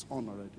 on already.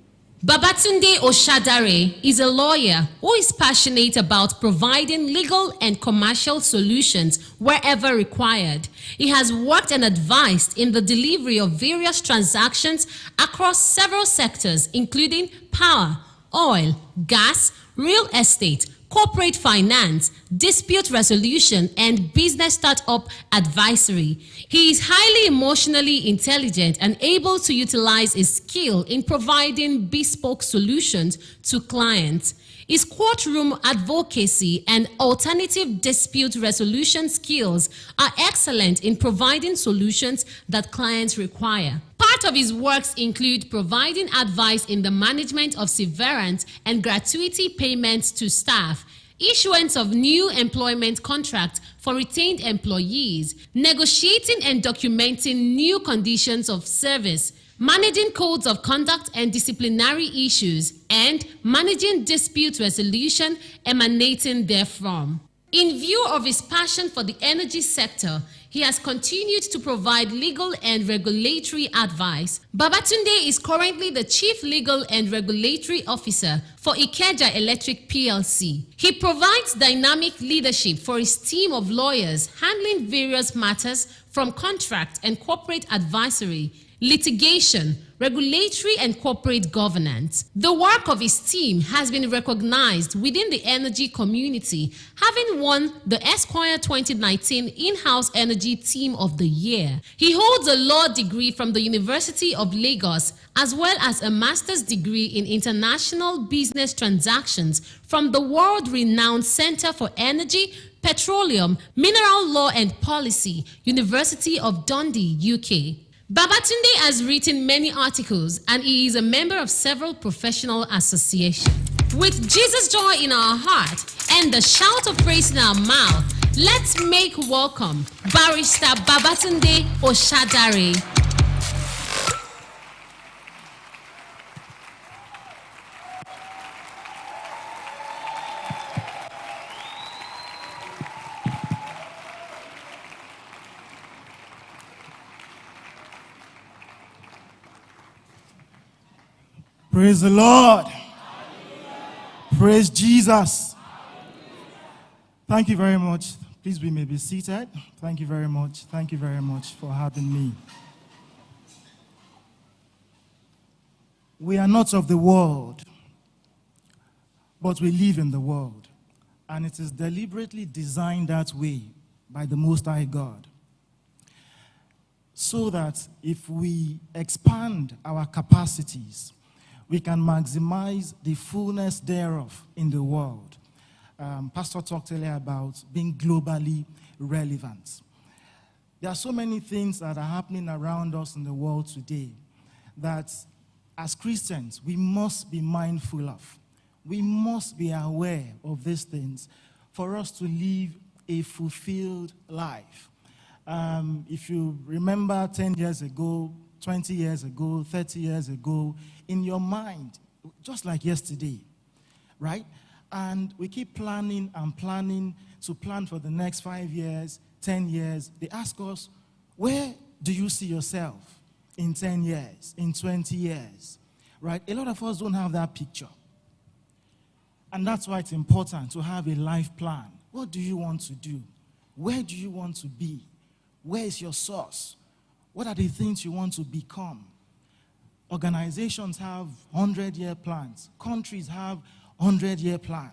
Babatunde Oshadare is a lawyer who is passionate about providing legal and commercial solutions wherever required. He has worked and advised in the delivery of various transactions across several sectors, including power, oil, gas, real estate, corporate finance, dispute resolution, and business startup advisory. He is highly emotionally intelligent and able to utilize his skill in providing bespoke solutions to clients. His courtroom advocacy and alternative dispute resolution skills are excellent in providing solutions that clients require. Part of his works include providing advice in the management of severance and gratuity payments to staff, issuance of new employment contracts for retained employees, negotiating and documenting new conditions of service, managing codes of conduct and disciplinary issues, and managing dispute resolution emanating therefrom. In view of his passion for the energy sector, he has continued to provide legal and regulatory advice. Babatunde is currently the Chief Legal and Regulatory Officer for Ikeja Electric PLC. He provides dynamic leadership for his team of lawyers handling various matters from contract and corporate advisory, litigation, regulatory and corporate governance. The work of his team has been recognized within the energy community, having won the Esquire 2019 In-House Energy Team of the Year. He holds a law degree from the University of Lagos, as well as a master's degree in international business transactions from the world-renowned Center for Energy, Petroleum, Mineral Law and Policy, University of Dundee, UK. Babatunde has written many articles and he is a member of several professional associations. With Jesus' joy in our heart and the shout of praise in our mouth, let's make welcome Barrister Babatunde Oshadare. Praise the Lord. Hallelujah. Praise Jesus. Hallelujah. Thank you very much. Please, we may be seated. Thank you very much. Thank you very much for having me. We are not of the world, but we live in the world. And it is deliberately designed that way by the Most High God. So that if we expand our capacities, we can maximize the fullness thereof in the world. Pastor talked earlier about being globally relevant. There are so many things that are happening around us in the world today that as Christians, we must be mindful of. We must be aware of these things for us to live a fulfilled life. If you remember 10 years ago, 20 years ago, 30 years ago, in your mind, just like yesterday, right? And we keep planning and planning to plan for the next 5 years, 10 years. They ask us, where do you see yourself in 10 years, in 20 years, right? A lot of us don't have that picture. And that's why it's important to have a life plan. What do you want to do? Where do you want to be? Where is your source? What are the things you want to become? Organizations have 100-year plans. Countries have 100-year plan,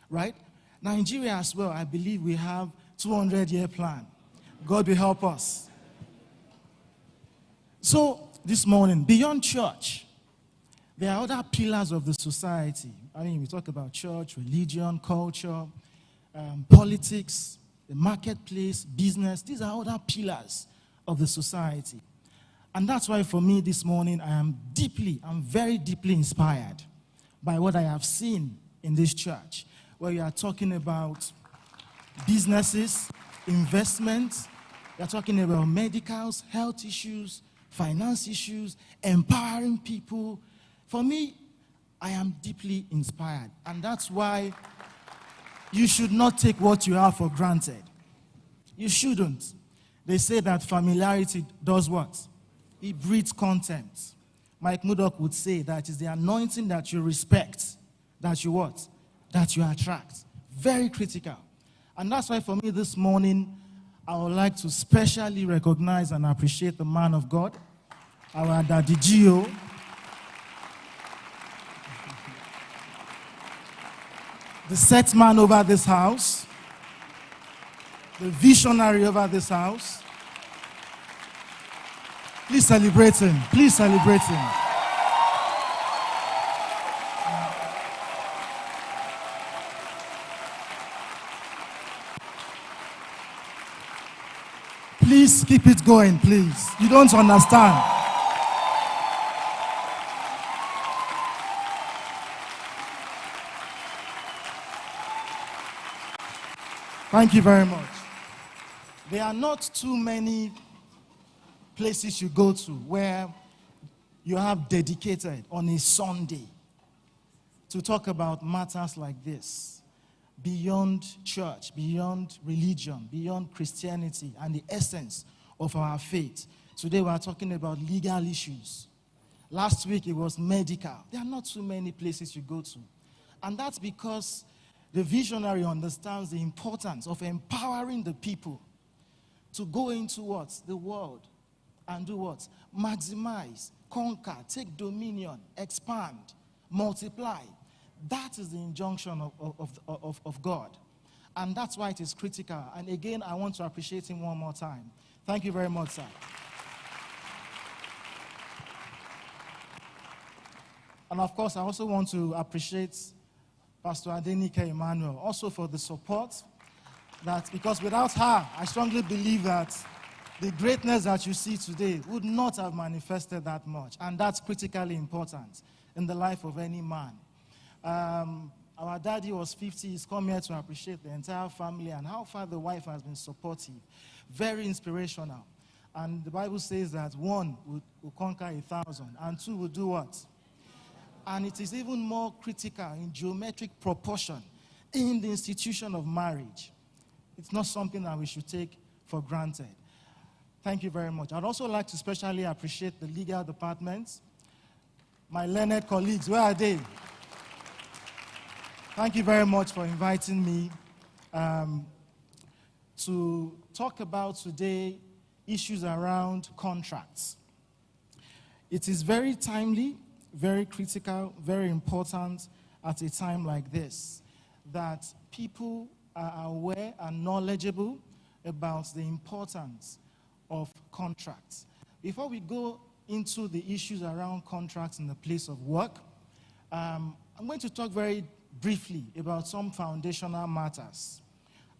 right? Nigeria as well, I believe we have 200-year plan. God will help us. So this morning, beyond church, there are other pillars of the society. I mean, we talk about church, religion, culture, politics, the marketplace, business. These are other pillars of the society. And that's why for me this morning, I'm very deeply inspired by what I have seen in this church, where we are talking about businesses, investments, we are talking about medicals, health issues, finance issues, empowering people. For me, I am deeply inspired. And that's why you should not take what you have for granted. You shouldn't. They say that familiarity does what? It breeds contempt. Mike Murdoch would say that it's the anointing that you respect, that you what? That you attract. Very critical. And that's why for me this morning, I would like to specially recognize and appreciate the man of God, our Daddy Gio. The set man over this house, the visionary over this house. Please celebrate him. Please celebrate him. Please keep it going, please. You don't understand. Thank you very much. There are not too many places you go to where you have dedicated on a Sunday to talk about matters like this, beyond church, beyond religion, beyond Christianity, and the essence of our faith. Today we are talking about legal issues. Last week it was medical. There are not too many places you go to. And that's because the visionary understands the importance of empowering the people to go into what? The world. And do what? Maximize, conquer, take dominion, expand, multiply. That is the injunction of God. And that's why it is critical. And again, I want to appreciate him one more time. Thank you very much, sir. And of course, I also want to appreciate Pastor Adenike Emmanuel, also for the support. That because without her, I strongly believe that the greatness that you see today would not have manifested that much. And that's critically important in the life of any man. Our daddy was 50. He's come here to appreciate the entire family and how far the wife has been supportive. Very inspirational. And the Bible says that one will conquer 1,000 and two will do what? And it is even more critical in geometric proportion in the institution of marriage. It's not something that we should take for granted. Thank you very much. I'd also like to especially appreciate the legal department. My learned colleagues, where are they? Thank you very much for inviting me to talk about today issues around contracts. It is very timely, very critical, very important at a time like this that people are aware and knowledgeable about the importance of contracts. Before we go into the issues around contracts in the place of work, I'm going to talk very briefly about some foundational matters.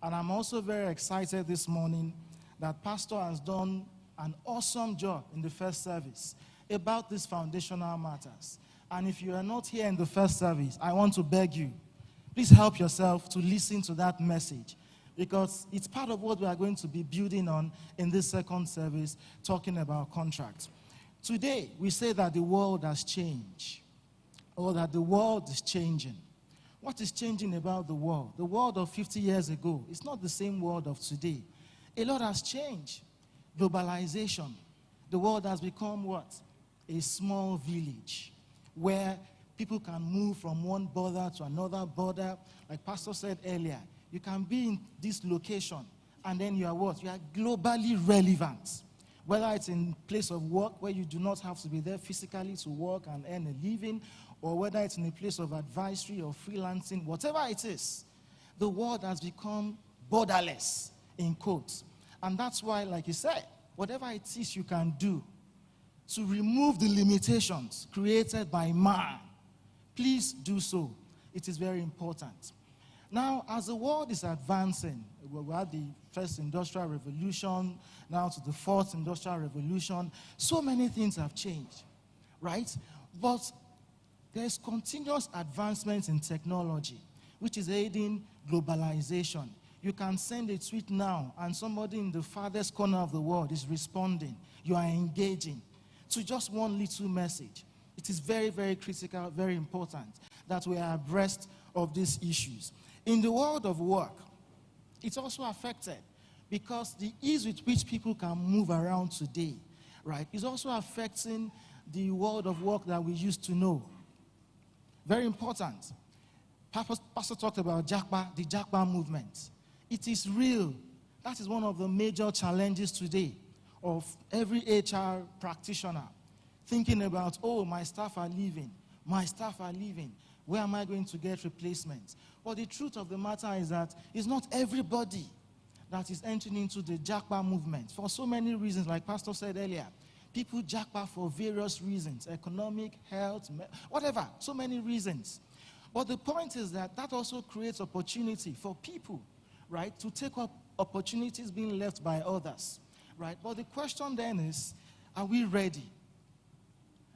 And I'm also very excited this morning that Pastor has done an awesome job in the first service about these foundational matters. And if you are not here in the first service, I want to beg you, please help yourself to listen to that message, because it's part of what we are going to be building on in this second service, talking about contracts. Today, we say that the world has changed, or that the world is changing. What is changing about the world? The world of 50 years ago is not the same world of today. A lot has changed. Globalization. The world has become what? A small village where people can move from one border to another border. Like Pastor said earlier, you can be in this location and then you are what? You are globally relevant. Whether it's in place of work where you do not have to be there physically to work and earn a living, or whether it's in a place of advisory or freelancing, whatever it is, the world has become borderless, in quotes. And that's why, like you said, whatever it is you can do to remove the limitations created by man, please do so. It is very important. Now, as the world is advancing, we had the first industrial revolution, now to the fourth industrial revolution, so many things have changed, right? But there's continuous advancements in technology, which is aiding globalization. You can send a tweet now, and somebody in the farthest corner of the world is responding. You are engaging to just one little message. It is very, very critical, very important that we are abreast of these issues. In the world of work, it's also affected because the ease with which people can move around today, right, is also affecting the world of work that we used to know. Very important. Pastor talked about Japa, the Japa movement. It is real. That is one of the major challenges today of every HR practitioner. Thinking about, oh, my staff are leaving. My staff are leaving. Where am I going to get replacements? But the truth of the matter is that it's not everybody that is entering into the Japa movement. For so many reasons, like Pastor said earlier, people Japa for various reasons, economic, health, whatever, so many reasons. But the point is that that also creates opportunity for people, right, to take up opportunities being left by others, right? But the question then is, are we ready?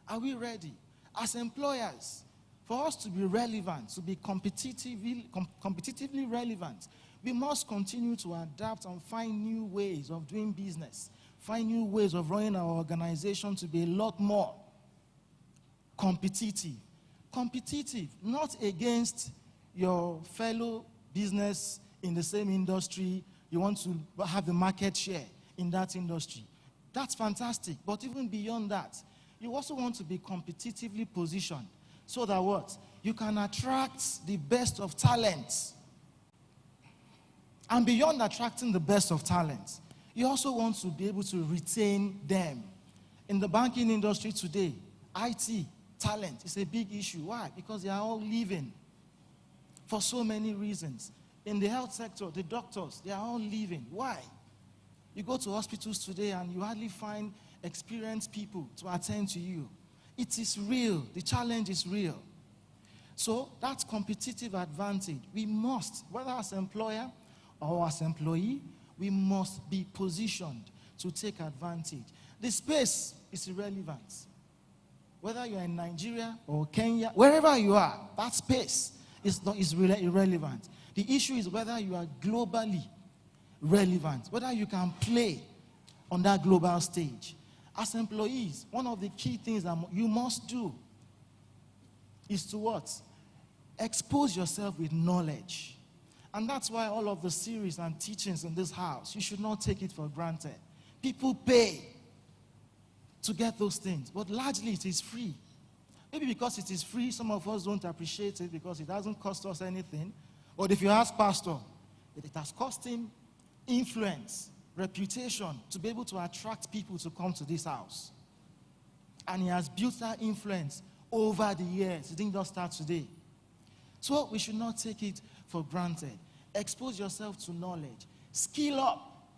Are we ready? As employers, for us to be relevant, to be competitively relevant, we must continue to adapt and find new ways of doing business, find new ways of running our organization to be a lot more competitive. Competitive, not against your fellow business in the same industry. You want to have the market share in that industry. That's fantastic. But even beyond that, you also want to be competitively positioned so that what? You can attract the best of talents. And beyond attracting the best of talents, you also want to be able to retain them. In the banking industry today, IT talent is a big issue. Why? Because they are all leaving for so many reasons. In the health sector, the doctors, they are all leaving. Why? You go to hospitals today and you hardly find experienced people to attend to you. It is real. The challenge is real. So that competitive advantage, we must, whether as employer or as employee, we must be positioned to take advantage. The space is irrelevant. Whether you're in Nigeria or Kenya, wherever you are, that space is irrelevant. The issue is whether you are globally relevant, whether you can play on that global stage. As employees, one of the key things that you must do is to what? Expose yourself with knowledge. And that's why all of the series and teachings in this house, you should not take it for granted. People pay to get those things, but largely it is free. Maybe because it is free, some of us don't appreciate it because it doesn't cost us anything. But if you ask Pastor, it has cost him influence, reputation, to be able to attract people to come to this house. And he has built that influence over the years. It didn't just start today. So we should not take it for granted. Expose yourself to knowledge. Skill up.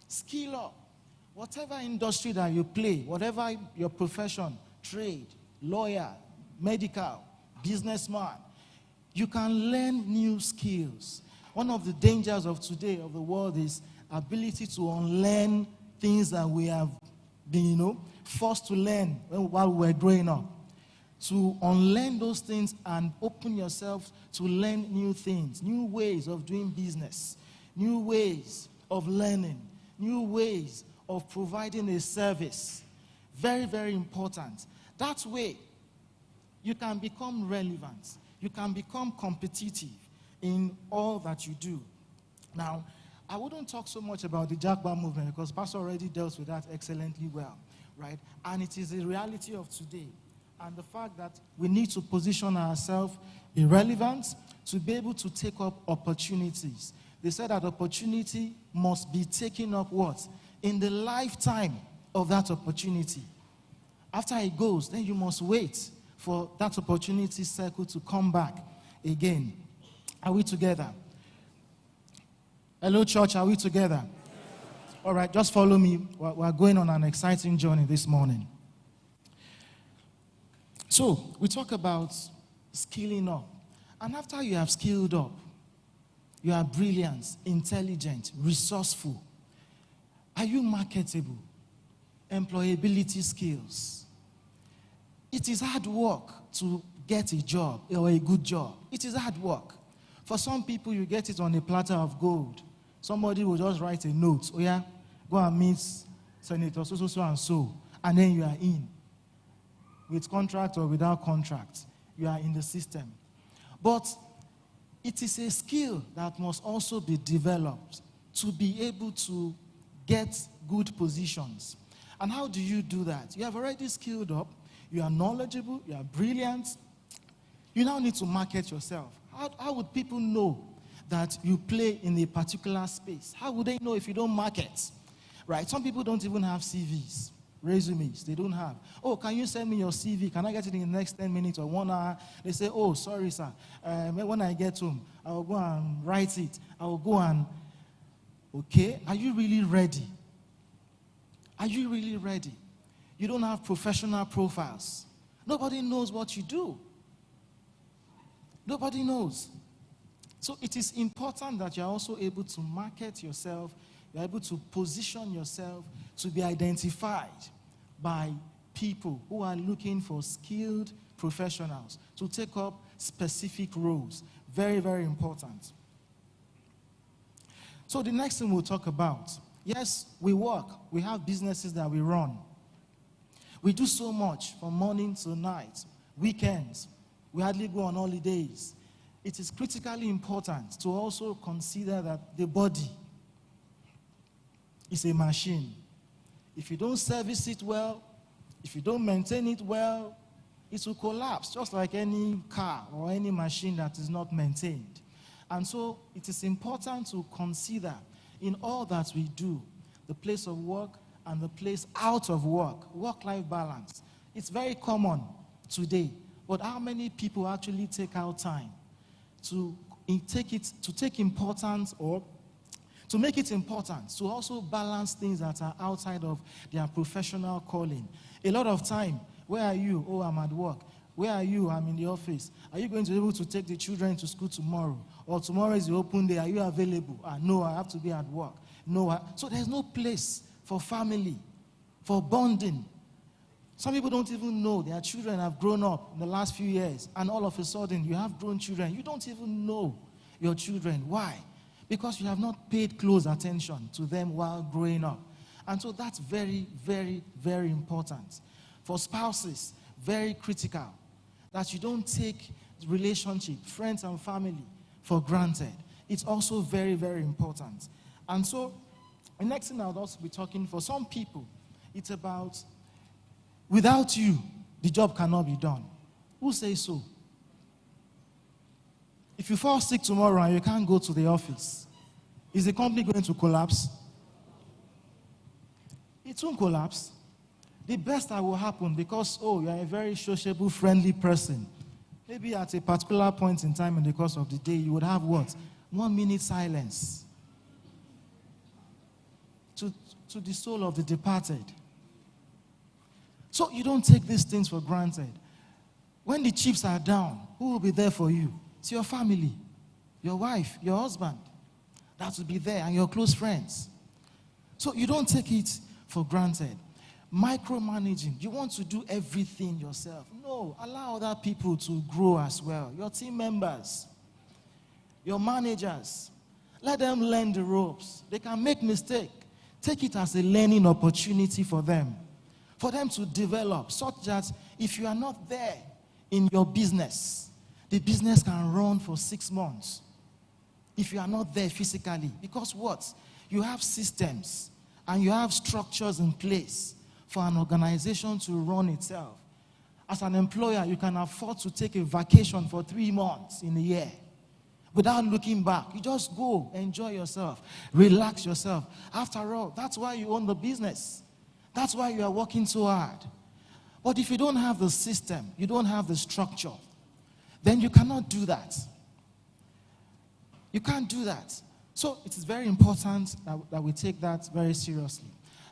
Skill up. Whatever industry that you play, whatever your profession, trade, lawyer, medical, businessman, you can learn new skills. One of the dangers of today, of the world, is ability to unlearn things that we have been, forced to learn while we were growing up. To unlearn those things and open yourself to learn new things, new ways of doing business, new ways of learning, new ways of providing a service. Very, very important. That way, you can become relevant. You can become competitive in all that you do. Now, I wouldn't talk so much about the Japa movement because Pastor already dealt with that excellently well, right? And it is the reality of today. And the fact that we need to position ourselves in relevance to be able to take up opportunities. They said that opportunity must be taken up what? In the lifetime of that opportunity. After it goes, then you must wait for that opportunity cycle to come back again. Are we together? Hello, church, are we together? All right, just follow me. We're going on an exciting journey this morning. So, we talk about skilling up. And after you have skilled up, you are brilliant, intelligent, resourceful. Are you marketable? Employability skills. It is hard work to get a job or a good job. It is hard work. For some people, you get it on a platter of gold. Somebody will just write a note. Oh yeah, go and meet Senator so and so. And then you are in. With contract or without contract, you are in the system. But it is a skill that must also be developed to be able to get good positions. And how do you do that? You have already skilled up. you are knowledgeable, you are brilliant. You now need to market yourself. How would people know that you play in a particular space? How would they know if you don't market? Right? Some people don't even have CVs, resumes. They don't have. Oh, can you send me your CV? Can I get it in the next 10 minutes or 1 hour? They say, oh, sorry, sir. When I get home, I will go and write it. I will go and, okay, are you really ready? Are you really ready? You don't have professional profiles. Nobody knows what you do. Nobody knows. So it is important that you're also able to market yourself, you're able to position yourself to be identified by people who are looking for skilled professionals to take up specific roles. Very, very important. So the next thing we'll talk about, yes, we work, we have businesses that we run. We do so much from morning to night, weekends. We hardly go on holidays. It is critically important to also consider that the body is a machine. If you don't service it well, if you don't maintain it well, it will collapse, just like any car or any machine that is not maintained. And so it is important to consider in all that we do, the place of work and the place out of work, work-life balance. It's very common today, but how many people actually take out time to take importance or to make it important, to also balance things that are outside of their professional calling? A lot of time, where are you? Oh, I'm at work. Where are you? I'm in the office. Are you going to be able to take the children to school tomorrow? Or tomorrow is the open day. Are you available? No, I have to be at work. No. So there's no place for family, for bonding. Some people don't even know their children have grown up in the last few years, and all of a sudden you have grown children. You don't even know your children. Why? Because you have not paid close attention to them while growing up. And so that's very, very, very important. For spouses, very critical that you don't take relationship, friends and family for granted. It's also very, very important. And so the next thing I would also be talking, for some people, it's about, without you, the job cannot be done. Who says so? If you fall sick tomorrow and you can't go to the office, is the company going to collapse? It won't collapse. The best that will happen, because, oh, you are a very sociable, friendly person, maybe at a particular point in time in the course of the day, you would have what? 1 minute silence to the soul of the departed. So you don't take these things for granted. When the chips are down, who will be there for you? It's your family, your wife, your husband. That will be there, and your close friends. So you don't take it for granted. Micromanaging, you want to do everything yourself. No, allow other people to grow as well. Your team members, your managers, let them learn the ropes. They can make mistakes. Take it as a learning opportunity for them to develop, such that if you are not there in your business, the business can run for 6 months. If you are not there physically, because what? You have systems and you have structures in place for an organization to run itself. As an employer, you can afford to take a vacation for 3 months in a year without looking back. You just go, enjoy yourself, relax yourself. After all, that's why you own the business. That's why you are working so hard. But if you don't have the system, you don't have the structure, then you cannot do that. You can't do that. So it is very important that we take that very seriously.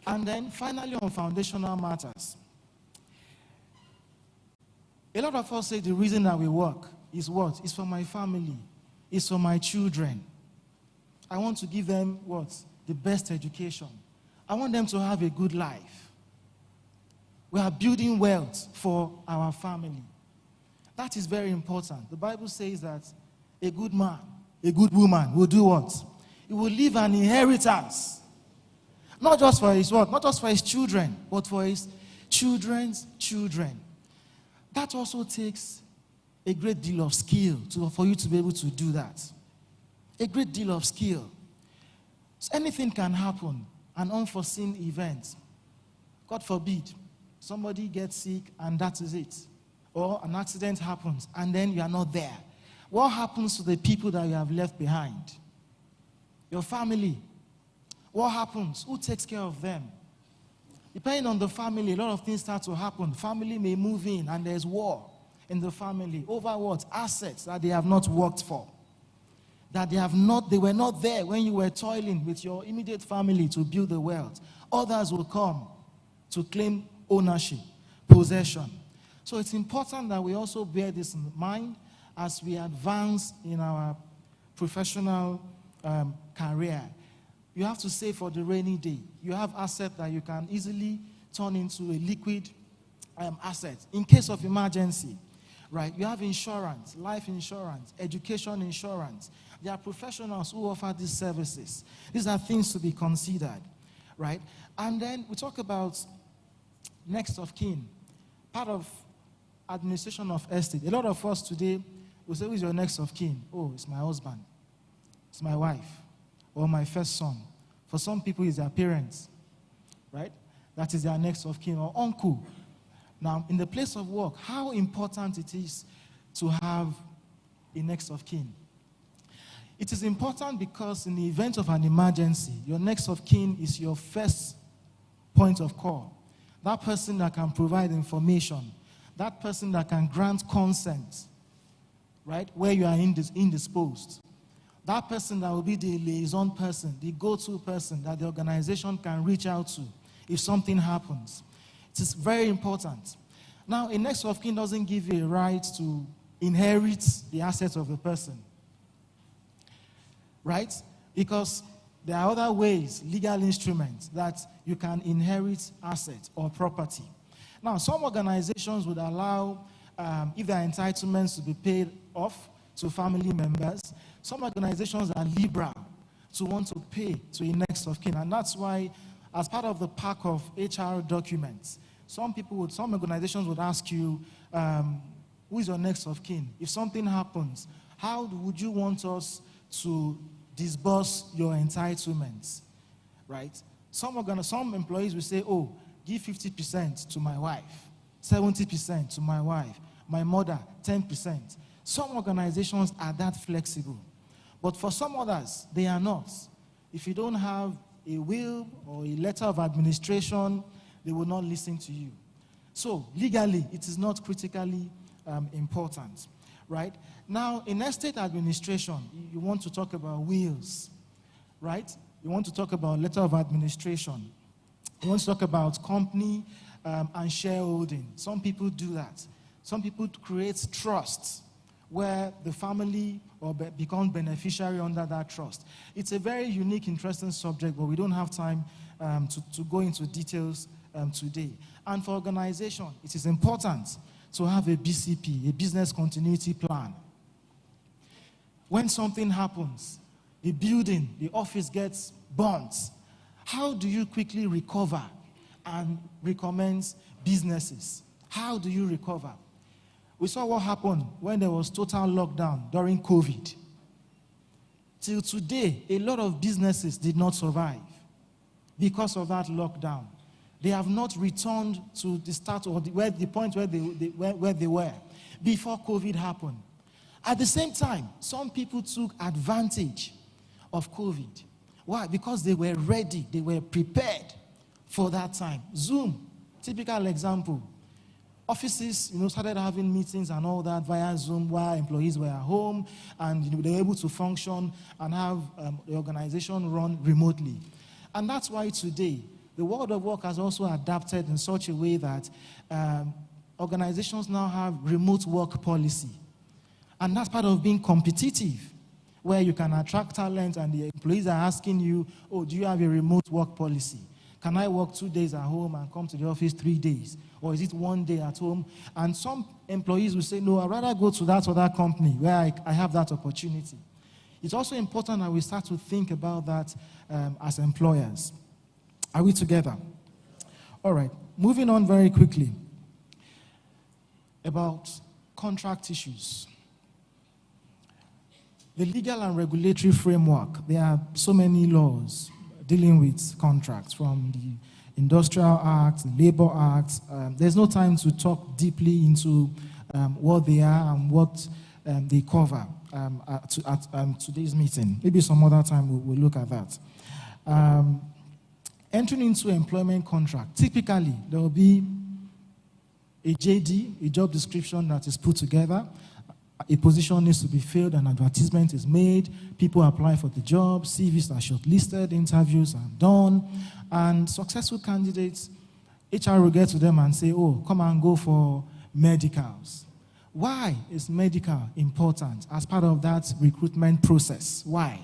And then finally, on foundational matters. A lot of us say the reason that we work is what? It's for my family. It's for my children. I want to give them what? The best education. I want them to have a good life. We are building wealth for our family. That is very important. The Bible says that a good man, a good woman will do what? He will leave an inheritance. Not just for his what? Not just for his children, but for his children's children. That also takes a great deal of skill for you to be able to do that. A great deal of skill. So anything can happen, an unforeseen event. God forbid, Somebody gets sick and that is it. Or an accident happens and then you are not there. What happens to the people that you have left behind? Your family. What happens? Who takes care of them? Depending on the family, a lot of things start to happen. Family may move in and there's war in the family over what? Assets that they have not worked for. That they were not there when you were toiling with your immediate family to build the wealth. Others will come to claim ownership, possession. So it's important that we also bear this in mind as we advance in our professional career. You have to save for the rainy day. You have assets that you can easily turn into a liquid asset in case of emergency, right? You have insurance, life insurance, education insurance. There are professionals who offer these services. These are things to be considered, right? And then we talk about next of kin, part of administration of estate. A lot of us today will say, who is your next of kin? Oh, it's my husband, it's my wife, or my first son. For some people, it's their parents, right? That is their next of kin, or uncle. Now, in the place of work, how important it is to have a next of kin. It is important because in the event of an emergency, your next of kin is your first point of call. That person that can provide information, that person that can grant consent, right, where you are indisposed. That person that will be the liaison person, the go-to person that the organization can reach out to if something happens. It is very important. Now, a next of kin doesn't give you a right to inherit the assets of the person, right? Because there are other ways, legal instruments, that you can inherit assets or property. Now, some organizations would allow, if there are entitlements to be paid off to family members, some organizations are liberal to want to pay to a next of kin. And that's why, as part of the pack of HR documents, some organizations would ask you, who is your next of kin? If something happens, how would you want us to disburse your entitlements, right? Some employees will say, oh, give 50% to my wife, 70% to my wife, my mother, 10%. Some organizations are that flexible. But for some others, they are not. If you don't have a will or a letter of administration, they will not listen to you. So legally, it is not critically important, right? Now, in estate administration, you want to talk about wills, right? You want to talk about letter of administration. You want to talk about company and shareholding. Some people do that. Some people create trusts where the family or become beneficiary under that trust. It's a very unique, interesting subject, but we don't have time to go into details today. And for organization, it is important to have a BCP, a business continuity plan. When something happens, the building, the office gets burnt, how do you quickly recover and recommence businesses? How do you recover? We saw what happened when there was total lockdown during COVID. Till today, a lot of businesses did not survive because of that lockdown. They have not returned to the start or the point where they were before COVID happened. At the same time, some people took advantage of COVID. Why? Because they were ready, they were prepared for that time. Zoom, typical example. Offices, started having meetings and all that via Zoom while employees were at home, and they were able to function and have the organization run remotely. And that's why today, the world of work has also adapted in such a way that organizations now have remote work policy. And that's part of being competitive, where you can attract talent and the employees are asking you, oh, do you have a remote work policy? Can I work 2 days at home and come to the office 3 days? Or is it 1 day at home? And some employees will say, no, I'd rather go to that other company where I have that opportunity. It's also important that we start to think about that as employers. Are we together? All right, moving on very quickly about contract issues. The legal and regulatory framework, there are so many laws dealing with contracts, from the Industrial Acts, the Labor Acts. There's no time to talk deeply into what they are and what they cover at today's meeting. Maybe some other time we'll look at that. Entering into employment contract, typically there will be a JD, a job description that is put together. A position needs to be filled, an advertisement is made, people apply for the job, CVs are shortlisted, interviews are done, and successful candidates, HR will get to them and say, oh, come and go for medicals. Why is medical important as part of that recruitment process? Why?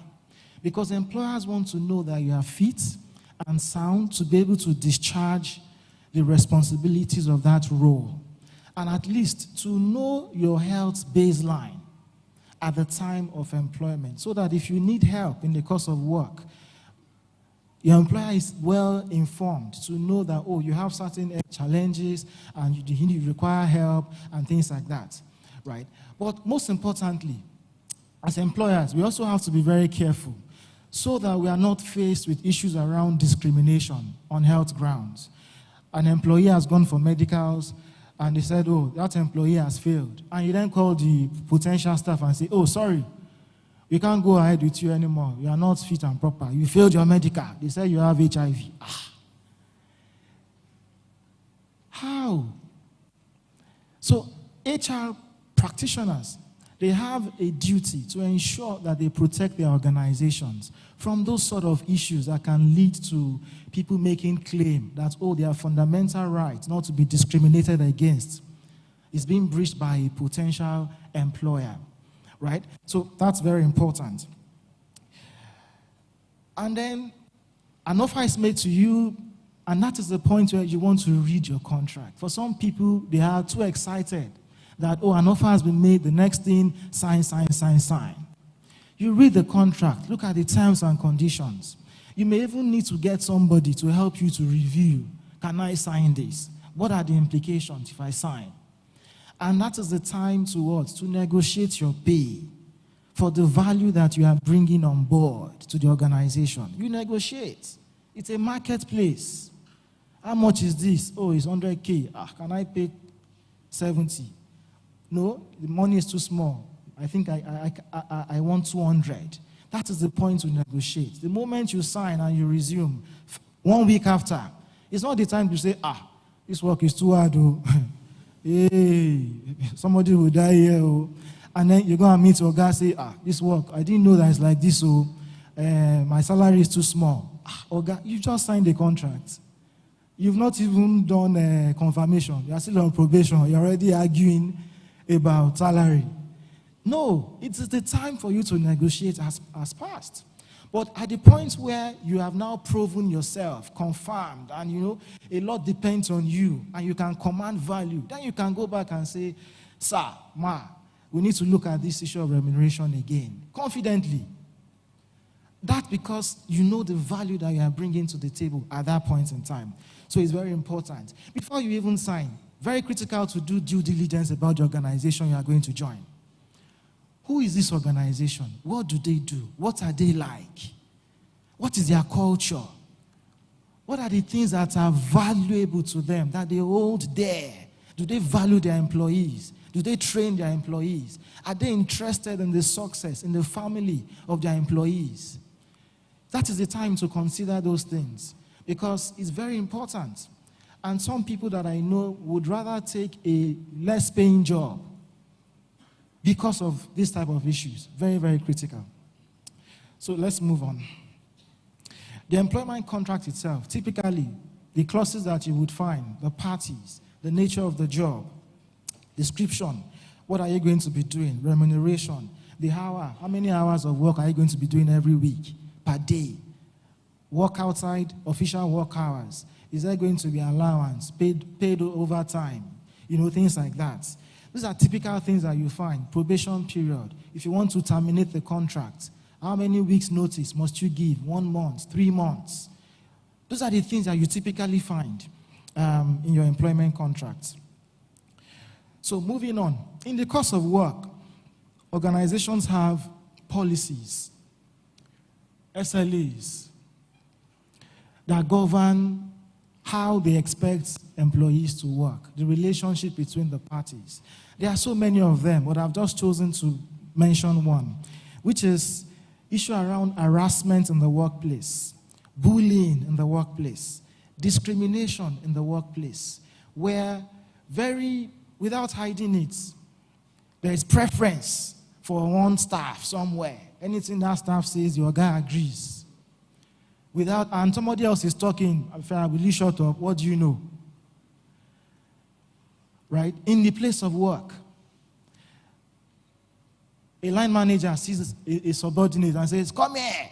Because employers want to know that you are fit and sound to be able to discharge the responsibilities of that role. And at least to know your health baseline at the time of employment, so that if you need help in the course of work, your employer is well informed to know that, oh, you have certain challenges and you require help and things like that, right? But most importantly, as employers, we also have to be very careful so that we are not faced with issues around discrimination on health grounds. An employee has gone for medicals, and they said, oh, that employee has failed. And you then call the potential staff and say, oh, sorry, we can't go ahead with you anymore. You are not fit and proper. You failed your medical. They said you have HIV. How? So HR practitioners, they have a duty to ensure that they protect their organizations from those sort of issues that can lead to people making claim that, oh, their fundamental right not to be discriminated against is being breached by a potential employer, right? So that's very important. And then an offer is made to you, and that is the point where you want to read your contract. For some people, they are too excited that, oh, an offer has been made, the next thing, sign, sign, sign, sign. You read the contract, look at the terms and conditions. You may even need to get somebody to help you to review. Can I sign this? What are the implications if I sign? And that is the time to what? To negotiate your pay for the value that you are bringing on board to the organization. You negotiate. It's a marketplace. How much is this? Oh, it's 100K. Can I pay 70? No, the money is too small. I think I want 200. That is the point to negotiate. The moment you sign and you resume, 1 week after, it's not the time to say, this work is too hard. Oh. Hey, somebody will die here. Oh. And then you go and meet your guy and say, this work, I didn't know that it's like this. So my salary is too small. Oga, you just signed the contract. You've not even done confirmation. You are still on probation. You're already arguing about salary. No, it is the time for you to negotiate as past. But at the point where you have now proven yourself, confirmed, and a lot depends on you, and you can command value, then you can go back and say, sir, ma, we need to look at this issue of remuneration again, confidently. That's because you know the value that you are bringing to the table at that point in time. So it's very important. Before you even sign, very critical to do due diligence about the organization you are going to join. Who is this organization? What do they do? What are they like? What is their culture? What are the things that are valuable to them, that they hold dear? Do they value their employees? Do they train their employees? Are they interested in the success, in the family of their employees? That is the time to consider those things, because it's very important. And some people that I know would rather take a less paying job because of this type of issues. Very, very critical. So let's move on. The employment contract itself, typically, the clauses that you would find, the parties, the nature of the job, description, what are you going to be doing, remuneration, the hour, how many hours of work are you going to be doing every week, per day, work outside, official work hours, is there going to be allowance, paid overtime, things like that. These are typical things that you find. Probation period. If you want to terminate the contract, how many weeks notice must you give? 1 month, 3 months. Those are the things that you typically find in your employment contracts. So moving on. In the course of work, organizations have policies, SLAs, that govern how they expect employees to work, the relationship between the parties. There are so many of them, but I've just chosen to mention one, which is issue around harassment in the workplace, bullying in the workplace, discrimination in the workplace, where without hiding it, there is preference for one staff somewhere. Anything that staff says, your guy agrees. And somebody else is talking, will you shut up? What do you know? Right? In the place of work, a line manager sees a subordinate and says, come here.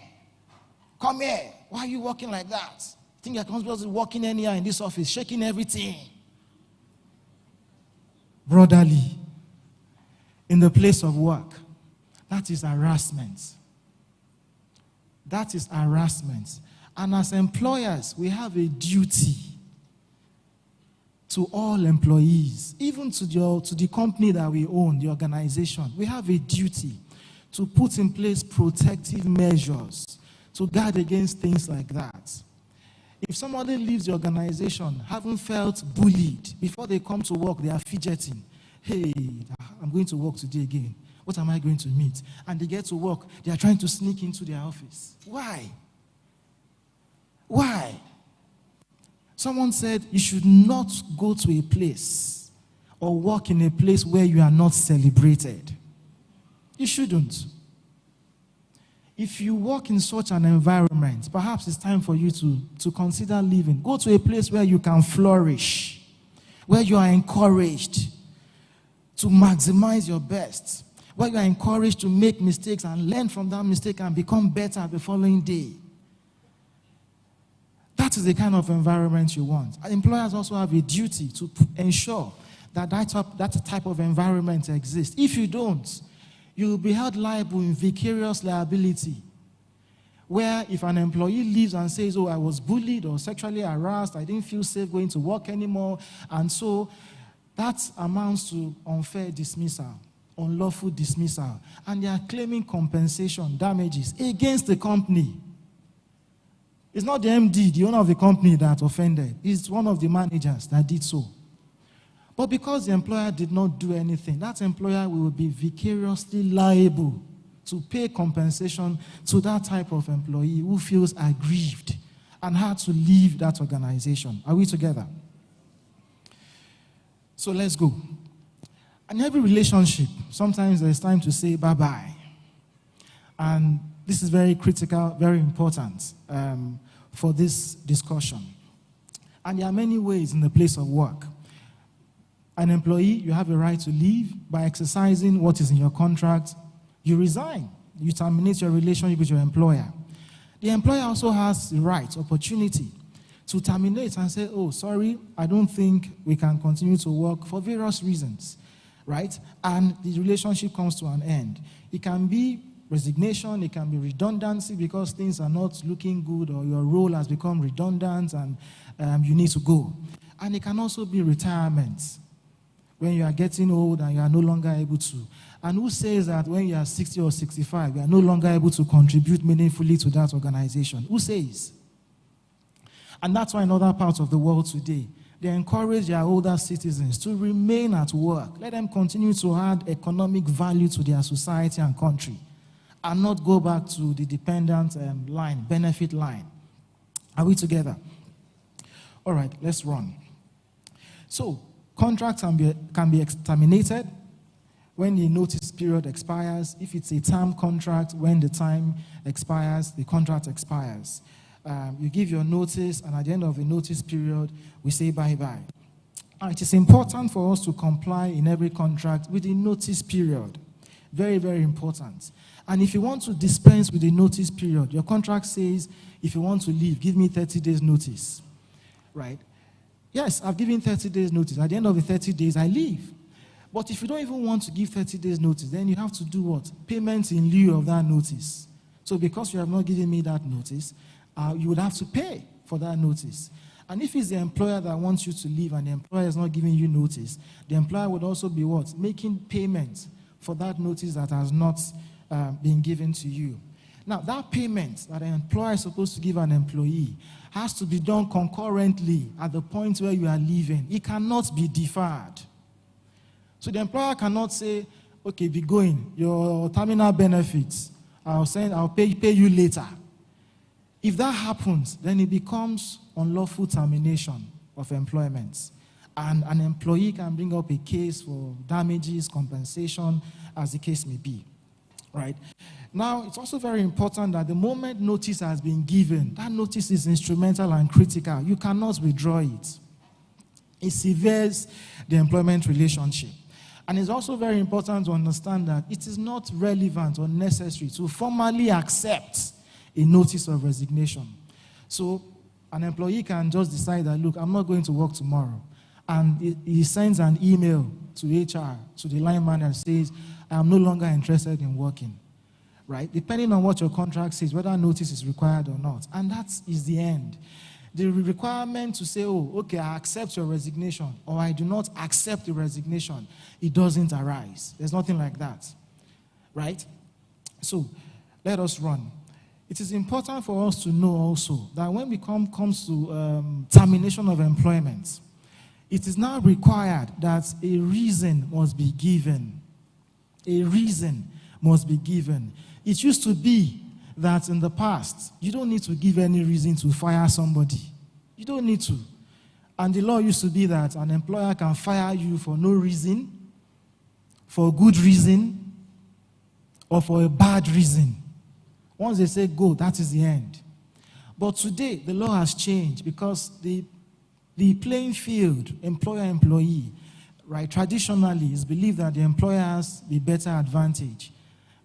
Why are you working like that? I think you're supposed to be working anyhow in this office, shaking everything. Brotherly, in the place of work, that is harassment. That is harassment. And as employers, we have a duty to all employees, even to the company that we own, the organization. We have a duty to put in place protective measures to guard against things like that. If somebody leaves the organization having felt bullied, before they come to work, they are fidgeting. Hey, I'm going to work today again. What am I going to meet? And they get to work, they are trying to sneak into their office. Why? Someone said you should not go to a place or work in a place where you are not celebrated. You shouldn't. If you work in such an environment, perhaps it's time for you to consider leaving. Go to a place where you can flourish, where you are encouraged to maximize your best, where you are encouraged to make mistakes and learn from that mistake and become better the following day. That is the kind of environment you want. Employers also have a duty to ensure that type of environment exists. If you don't, you will be held liable in vicarious liability, where if an employee leaves and says, I was bullied or sexually harassed, I didn't feel safe going to work anymore, and so that amounts to unfair dismissal, unlawful dismissal, and they are claiming compensation, damages against the company. It's not the MD, the owner of the company, that offended. It's one of the managers that did so. But because the employer did not do anything, that employer will be vicariously liable to pay compensation to that type of employee who feels aggrieved and had to leave that organization. Are we together? So let's go. In every relationship, sometimes there's time to say bye-bye. And this is very critical, very important for this discussion. And there are many ways in the place of work. An employee, you have a right to leave by exercising what is in your contract. You resign. You terminate your relationship with your employer. The employer also has the right, opportunity, to terminate and say, sorry, I don't think we can continue to work for various reasons, right? And the relationship comes to an end. It can be resignation, it can be redundancy because things are not looking good or your role has become redundant and you need to go. And it can also be retirement, when you are getting old and you are no longer able to. And who says that when you are 60 or 65, you are no longer able to contribute meaningfully to that organization? Who says? And that's why in other parts of the world today, they encourage their older citizens to remain at work. Let them continue to add economic value to their society and country and not go back to the dependent line, benefit line. Are we together? All right, let's run. So, contracts can be terminated when the notice period expires. If it's a term contract, when the time expires, the contract expires. You give your notice, and at the end of the notice period, we say bye-bye. It is important for us to comply in every contract with the notice period. Very, very important. And if you want to dispense with the notice period, your contract says, if you want to leave, give me 30 days notice, right? Yes, I've given 30 days notice. At the end of the 30 days, I leave. But if you don't even want to give 30 days notice, then you have to do what? Payment in lieu of that notice. So because you have not given me that notice, you would have to pay for that notice. And if it's the employer that wants you to leave and the employer is not giving you notice, the employer would also be what? Making payment for that notice that has not been given to you. Now, that payment that an employer is supposed to give an employee has to be done concurrently at the point where you are leaving. It cannot be deferred. So the employer cannot say, okay, be going, your terminal benefits, I'll pay you later. If that happens, then it becomes unlawful termination of employment. And an employee can bring up a case for damages, compensation, as the case may be. Right? Now, it's also very important that the moment notice has been given, that notice is instrumental and critical. You cannot withdraw it. It severs the employment relationship. And it's also very important to understand that it is not relevant or necessary to formally accept a notice of resignation. So an employee can just decide that, look, I'm not going to work tomorrow. And he sends an email to HR, to the line manager, says, I am no longer interested in working. Right? Depending on what your contract says, whether notice is required or not. And that is the end. The requirement to say, oh, okay, I accept your resignation, or I do not accept the resignation, it doesn't arise. There's nothing like that. Right? So, let us run. It is important for us to know also that when we comes to termination of employment, it is now required that a reason must be given. A reason must be given. It used to be that in the past, you don't need to give any reason to fire somebody. You don't need to. And the law used to be that an employer can fire you for no reason, for a good reason, or for a bad reason. Once they say go, that is the end. But today, the law has changed because the playing field, employer-employee, right, traditionally is believed that the employer has the better advantage,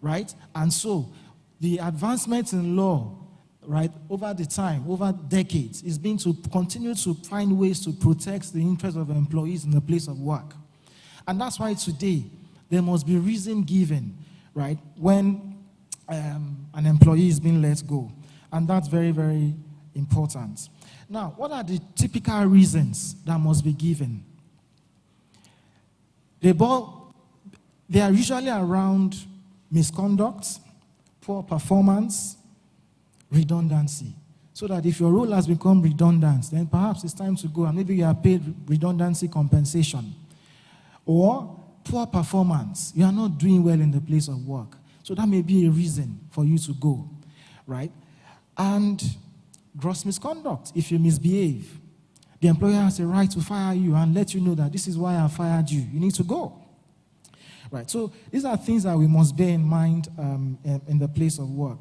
right? And so the advancement in law, right, over the time, over decades, is being to continue to find ways to protect the interests of employees in the place of work. And that's why today there must be reason given, right, when an employee is being let go. And that's very, very important. Now, what are the typical reasons that must be given? They are usually around misconduct, poor performance, redundancy. So that if your role has become redundant, then perhaps it's time to go and maybe you are paid redundancy compensation. Or poor performance, you are not doing well in the place of work. So that may be a reason for you to go, right? And gross misconduct, if you misbehave, the employer has a right to fire you and let you know that this is why I fired you. You need to go. Right, so these are things that we must bear in mind in the place of work.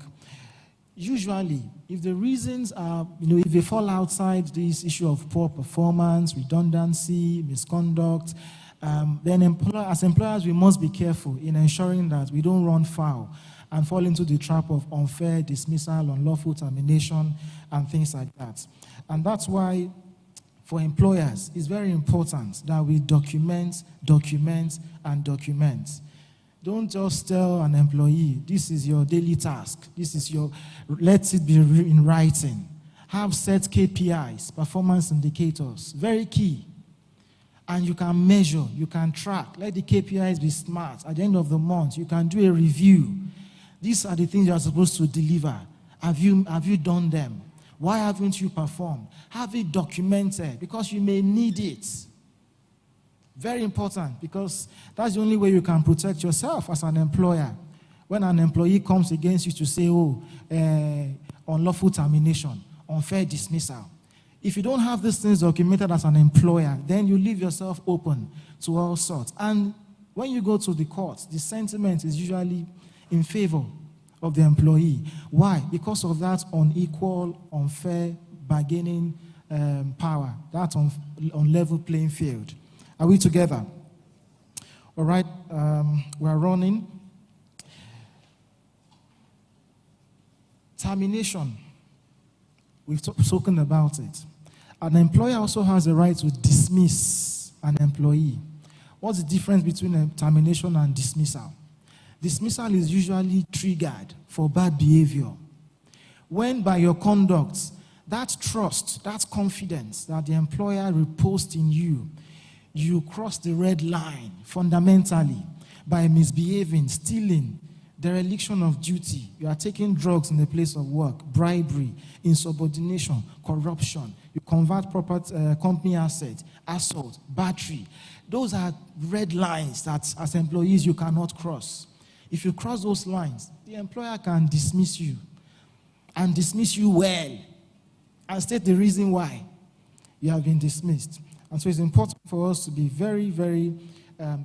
Usually, if the reasons are, if they fall outside this issue of poor performance, redundancy, misconduct, then as employers, we must be careful in ensuring that we don't run foul and fall into the trap of unfair dismissal, unlawful termination, and things like that. And that's why, for employers, it's very important that we document, and document. Don't just tell an employee, this is your daily task, let it be in writing. Have set KPIs, performance indicators, very key. And you can measure, you can track. Let the KPIs be smart. At the end of the month, you can do a review. These are the things you are supposed to deliver. Have you done them? Why haven't you performed? Have it documented because you may need it. Very important because that's the only way you can protect yourself as an employer. When an employee comes against you to say, unlawful termination, unfair dismissal. If you don't have these things documented as an employer, then you leave yourself open to all sorts. And when you go to the courts, the sentiment is usually in favor of the employee. Why? Because of that unequal, unfair bargaining power, that on level playing field. Are we together? All right, we're running. Termination. We've spoken about it. An employer also has the right to dismiss an employee. What's the difference between a termination and dismissal? Dismissal is usually triggered for bad behavior. When by your conduct, that trust, that confidence that the employer reposed in you, you cross the red line fundamentally by misbehaving, stealing, dereliction of duty. You are taking drugs in the place of work, bribery, insubordination, corruption. You convert property, company assets, assault, battery. Those are red lines that as employees you cannot cross. If you cross those lines, the employer can dismiss you, and dismiss you well, and state the reason why you have been dismissed. And so it's important for us to be very, very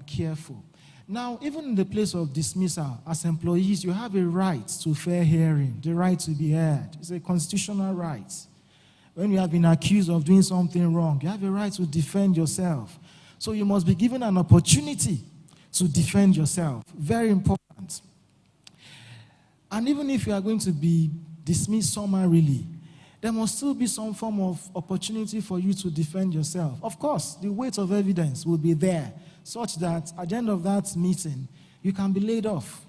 careful. Now, even in the place of dismissal, as employees, you have a right to fair hearing, the right to be heard. It's a constitutional right. When you have been accused of doing something wrong, you have a right to defend yourself. So you must be given an opportunity to defend yourself. Very important. And even if you are going to be dismissed summarily, there must still be some form of opportunity for you to defend yourself. Of course, the weight of evidence will be there, such that at the end of that meeting, you can be laid off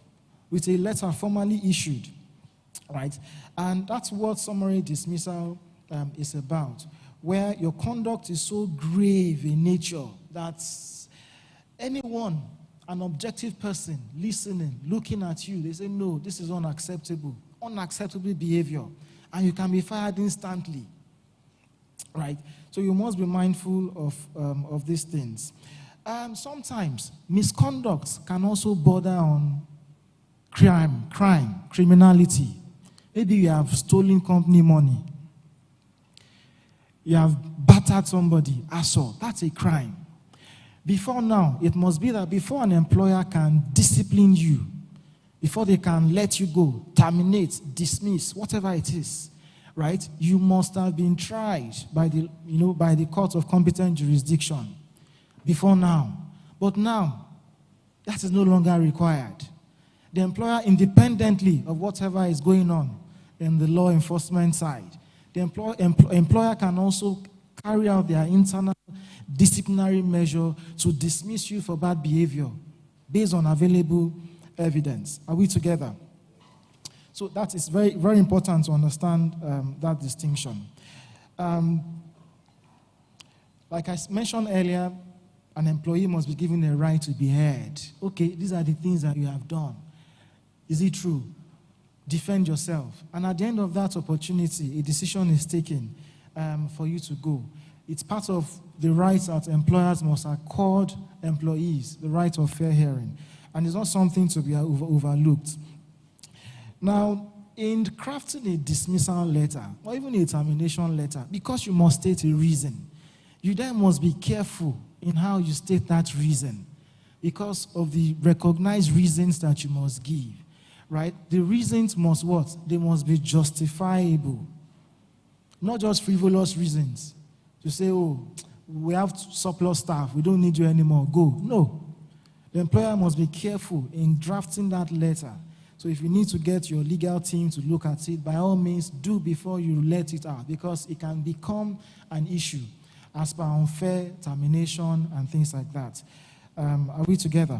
with a letter formally issued, right? And that's what summary dismissal is about, where your conduct is so grave in nature that anyone, an objective person listening, looking at you, they say, no, this is unacceptable behavior, and you can be fired instantly, right? So you must be mindful of these things. Sometimes misconduct can also border on criminality. Maybe you have stolen company money. You have battered somebody, assault. That's a crime. Before now, it must be that before an employer can discipline you, before they can let you go, terminate, dismiss, whatever it is, right? You must have been tried by the court of competent jurisdiction before now. But now, that is no longer required. The employer, independently of whatever is going on in the law enforcement side, the employer can also carry out their internal disciplinary measure to dismiss you for bad behavior based on available evidence. Are we together? So that is very, very important to understand that distinction. Like I mentioned earlier, an employee must be given a right to be heard. Okay, these are the things that you have done. Is it true? Defend yourself. And at the end of that opportunity, a decision is taken for you to go. It's part of the rights that employers must accord employees, the right of fair hearing. And it's not something to be overlooked. Now, in crafting a dismissal letter, or even a termination letter, because you must state a reason, you then must be careful in how you state that reason, because of the recognized reasons that you must give, right? The reasons must what? They must be justifiable. Not just frivolous reasons. To say, oh, we have surplus staff, we don't need you anymore, go. No. The employer must be careful in drafting that letter. So if you need to get your legal team to look at it, by all means, do before you let it out, because it can become an issue as per unfair termination and things like that. Are we together?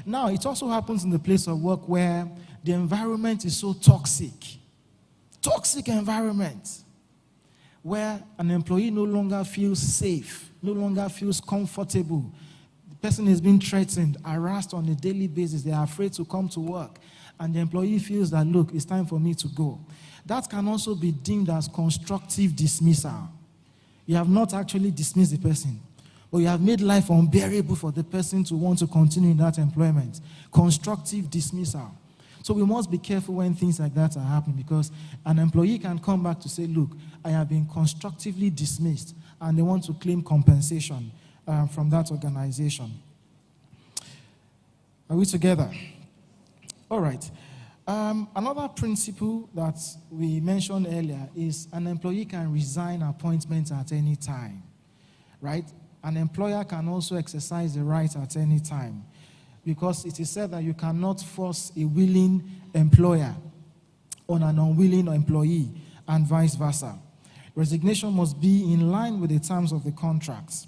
Now, it also happens in the place of work where the environment is so toxic. Toxic environment, where an employee no longer feels safe, no longer feels comfortable. The person is being threatened, harassed on a daily basis. They are afraid to come to work. And the employee feels that, look, it's time for me to go. That can also be deemed as constructive dismissal. You have not actually dismissed the person, but you have made life unbearable for the person to want to continue in that employment. Constructive dismissal. So we must be careful when things like that are happening, because an employee can come back to say, look, I have been constructively dismissed, and they want to claim compensation from that organization. Are we together? All right. Another principle that we mentioned earlier is an employee can resign appointments at any time, right? An employer can also exercise the right at any time, because it is said that you cannot force a willing employer on an unwilling employee and vice versa. Resignation must be in line with the terms of the contracts,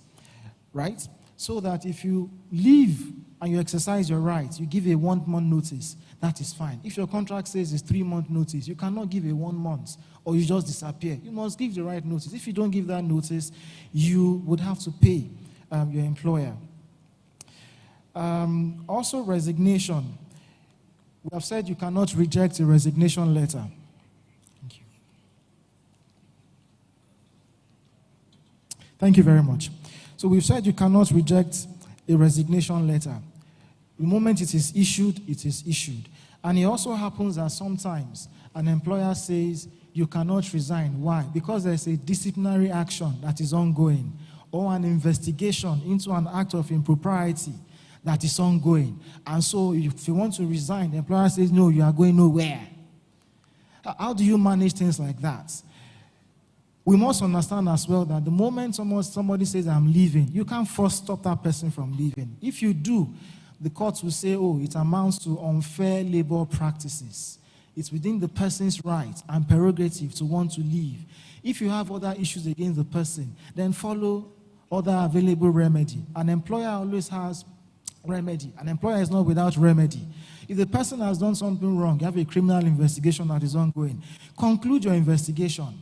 right? So that if you leave and you exercise your right, you give a 1 month notice, that is fine. If your contract says it's 3 month notice, you cannot give a 1 month or you just disappear. You must give the right notice. If you don't give that notice, you would have to pay your employer. Also, resignation. We have said you cannot reject a resignation letter. Thank you. Thank you very much. So we've said you cannot reject a resignation letter. The moment it is issued, it is issued. And it also happens that sometimes an employer says you cannot resign. Why? Because there's a disciplinary action that is ongoing, or an investigation into an act of impropriety that is ongoing. And so if you want to resign, the employer says, no, you are going nowhere. How do you manage things like that? We must understand as well that the moment somebody says, I'm leaving, you can't force stop that person from leaving. If you do, the courts will say, oh, it amounts to unfair labor practices. It's within the person's right and prerogative to want to leave. If you have other issues against the person, then follow other available remedy. An employer always has remedy. An employer is not without remedy. If the person has done something wrong, you have a criminal investigation that is ongoing. Conclude your investigation.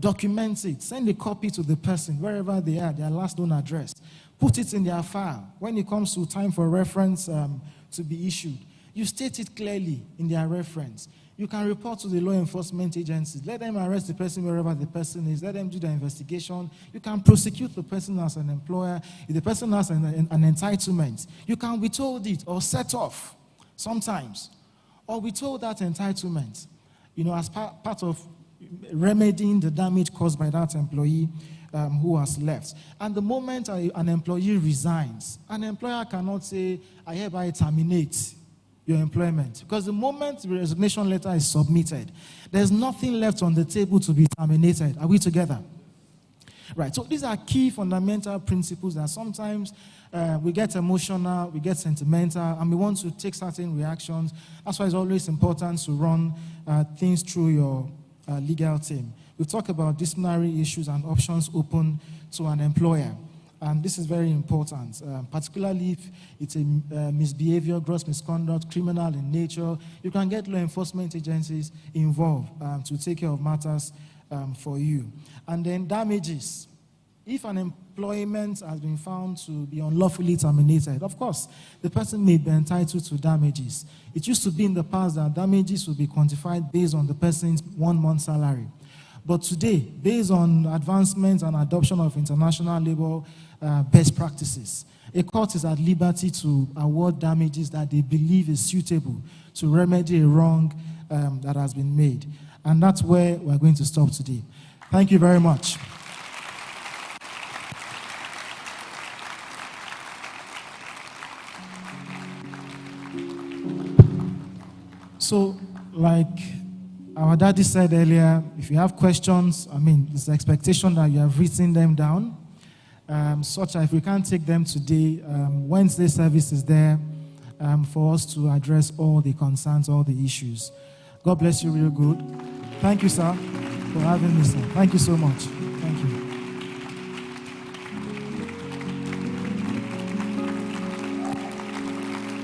Document it. Send a copy to the person, wherever they are, their last known address. Put it in their file. When it comes to time for reference to be issued, you state it clearly in their reference. You can report to the law enforcement agencies. Let them arrest the person wherever the person is. Let them do the investigation. You can prosecute the person as an employer. If the person has an entitlement, you can withhold it or set off sometimes, or withhold that entitlement, as part of remedying the damage caused by that employee who has left. And the moment an employee resigns, an employer cannot say, I hereby terminate your employment. Because the moment the resignation letter is submitted, there's nothing left on the table to be terminated. Are we together? Right, so these are key fundamental principles that sometimes we get emotional, we get sentimental, and we want to take certain reactions. That's why it's always important to run things through your legal team. We talk about disciplinary issues and options open to an employer. And this is very important, particularly if it's a misbehavior, gross misconduct, criminal in nature. You can get law enforcement agencies involved to take care of matters for you. And then damages. If an employment has been found to be unlawfully terminated, of course, the person may be entitled to damages. It used to be in the past that damages would be quantified based on the person's 1 month salary. But today, based on advancements and adoption of international labor best practices, a court is at liberty to award damages that they believe is suitable to remedy a wrong that has been made. And that's where we're going to stop today. Thank you very much. So, like our daddy said earlier, if you have questions, it's the expectation that you have written them down. Such that if we can't take them today, Wednesday service is there for us to address all the concerns, all the issues. God bless you real good. Thank you, sir, for having me, sir. Thank you so much. Thank you.